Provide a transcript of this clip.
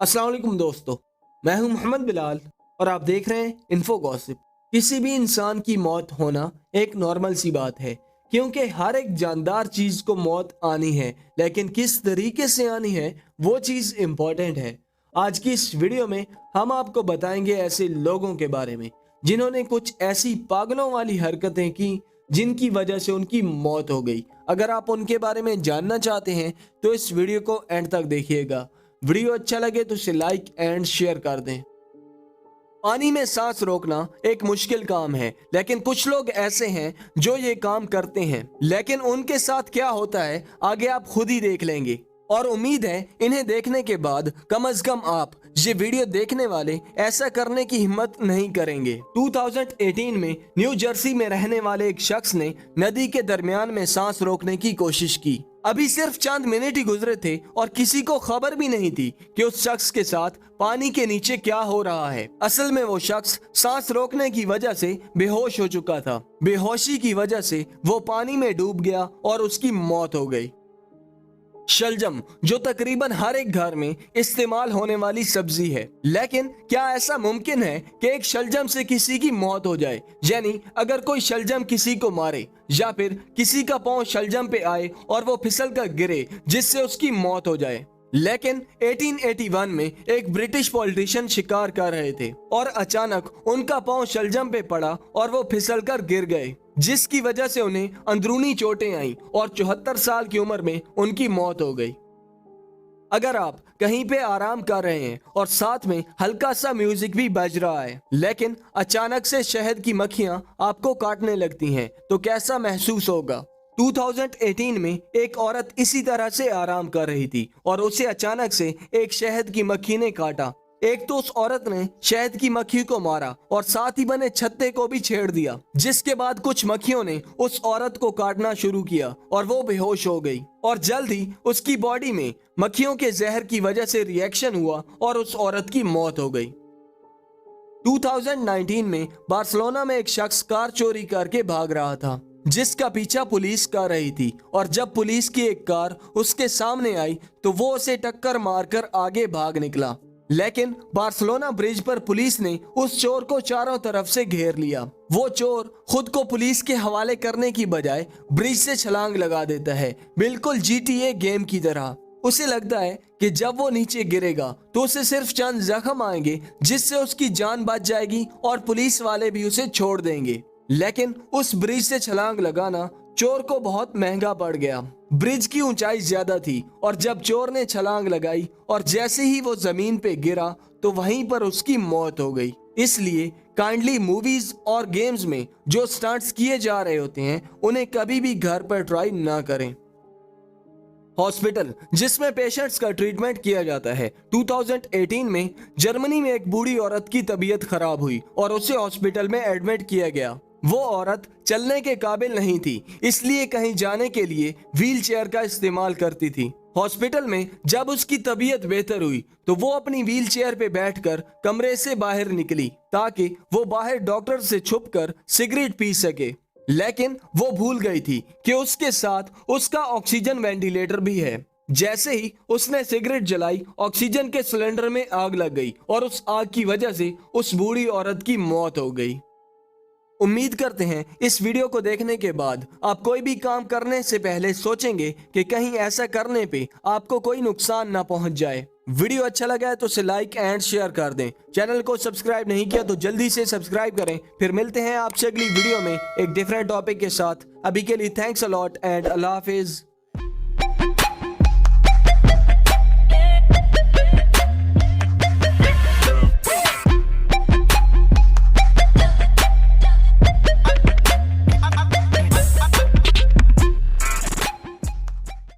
अस्सलाम वालेकुम दोस्तों, मैं हूं मोहम्मद बिलाल और आप देख रहे हैं इन्फो गॉसिप। किसी भी इंसान की मौत होना एक नॉर्मल सी बात है, क्योंकि हर एक जानदार चीज़ को मौत आनी है, लेकिन किस तरीके से आनी है वो चीज़ इम्पोर्टेंट है। आज की इस वीडियो में हम आपको बताएंगे ऐसे लोगों के बारे में जिन्होंने कुछ ऐसी पागलों वाली हरकतें की जिनकी वजह से उनकी मौत हो गई। अगर आप उनके बारे में जानना चाहते हैं तो इस वीडियो को एंड तक देखिएगा। वीडियो अच्छा लगे तो इसे लाइक एंड शेयर कर दें। पानी में सांस रोकना एक मुश्किल काम है, लेकिन कुछ लोग ऐसे हैं जो ये काम करते हैं, लेकिन उनके साथ क्या होता है आगे आप खुद ही देख लेंगे। और उम्मीद है इन्हें देखने के बाद कम से कम आप ये वीडियो देखने वाले ऐसा करने की हिम्मत नहीं करेंगे। 2018 में न्यू जर्सी में रहने वाले एक शख्स ने नदी के दरमियान में सांस रोकने की कोशिश की। अभी सिर्फ चंद मिनट ही गुजरे थे और किसी को खबर भी नहीं थी कि उस शख्स के साथ पानी के नीचे क्या हो रहा है। असल में वो शख्स सांस रोकने की वजह से बेहोश हो चुका था। बेहोशी की वजह से वो पानी में डूब गया और उसकी मौत हो गई। शलजम, जो तकरीबन हर एक घर में इस्तेमाल होने वाली सब्जी है, लेकिन क्या ऐसा मुमकिन है कि एक शलजम से किसी की मौत हो जाए? यानी अगर कोई शलजम किसी को मारे या फिर किसी का पांव शलजम पे आए और वो फिसल कर गिरे जिससे उसकी मौत हो जाए। लेकिन 1881 में एक ब्रिटिश पॉलिटिशियन शिकार कर रहे थे और अचानक उनका पांव शलजम पे पड़ा और वो फिसल कर गिर गए, जिसकी वजह से उन्हें अंदरूनी चोटें आईं और 74 साल की उम्र में उनकी मौत हो गई। अगर आप कहीं पे आराम कर रहे हैं और साथ में हल्का सा म्यूजिक भी बज रहा है, लेकिन अचानक से शहद की मक्खियां आपको काटने लगती हैं, तो कैसा महसूस होगा? 2018 में एक औरत इसी तरह से आराम कर रही थी और उसे अचानक से एक शहद की मक्खी ने काटा। एक तो उस औरत ने शहद की मक्खी को मारा और साथ ही बने छत्ते को भी छेड़ दिया, जिसके बाद कुछ मक्खियों ने उस औरत को काटना शुरू किया और वो बेहोश हो गई और जल्द ही उसकी बॉडी में मक्खियों के जहर की वजह से रिएक्शन हुआ और उस औरत की मौत हो गई। 2019 में बार्सिलोना में एक शख्स कार चोरी करके भाग रहा था, जिसका पीछा पुलिस कर रही थी, और जब पुलिस की एक कार उसके सामने आई तो वो उसे टक्कर मारकर आगे भाग निकला। लेकिन बार्सिलोना ब्रिज पर पुलिस ने उस चोर को चारों तरफ से घेर लिया। वो चोर खुद को पुलिस के हवाले करने की बजाय ब्रिज से छलांग लगा देता है, बिल्कुल GTA गेम की तरह। उसे लगता है कि जब वो नीचे गिरेगा तो उसे सिर्फ चंद जख्म आएंगे जिससे उसकी जान बच जाएगी और पुलिस वाले भी उसे छोड़ देंगे। लेकिन उस ब्रिज से छलांग लगाना चोर को बहुत महंगा पड़ गया। ब्रिज की ऊंचाई ज्यादा थी और जब चोर ने छलांग लगाई और जैसे ही वो जमीन पे गिरा तो वहीं पर उसकी मौत हो गई। इसलिए काइंडली मूवीज और गेम्स में जो स्टंट्स किए जा रहे होते हैं उन्हें कभी भी घर पर ट्राई ना करें। हॉस्पिटल जिसमें पेशेंट्स का ट्रीटमेंट किया जाता है। 2018 में जर्मनी में एक बूढ़ी औरत की तबीयत खराब हुई और उसे हॉस्पिटल में एडमिट किया गया। वो औरत चलने के काबिल नहीं थी, इसलिए कहीं जाने के लिए व्हील चेयर का इस्तेमाल करती थी। हॉस्पिटल में जब उसकी तबीयत बेहतर हुई तो वो अपनी व्हील चेयर पे बैठकर कमरे से बाहर निकली ताकि वो बाहर डॉक्टर से छुपकर सिगरेट पी सके। लेकिन वो भूल गई थी कि उसके साथ उसका ऑक्सीजन वेंटिलेटर भी है। जैसे ही उसने सिगरेट जलाई, ऑक्सीजन के सिलेंडर में आग लग गई और उस आग की वजह से उस बूढ़ी औरत की मौत हो गई। उम्मीद करते हैं इस वीडियो को देखने के बाद आप कोई भी काम करने से पहले सोचेंगे कि कहीं ऐसा करने पे आपको कोई नुकसान ना पहुंच जाए। वीडियो अच्छा लगा है तो इसे लाइक एंड शेयर कर दें। चैनल को सब्सक्राइब नहीं किया तो जल्दी से सब्सक्राइब करें। फिर मिलते हैं आपसे अगली वीडियो में एक डिफरेंट टॉपिक के साथ। अभी के लिए thanks a lot and Allah Hafiz.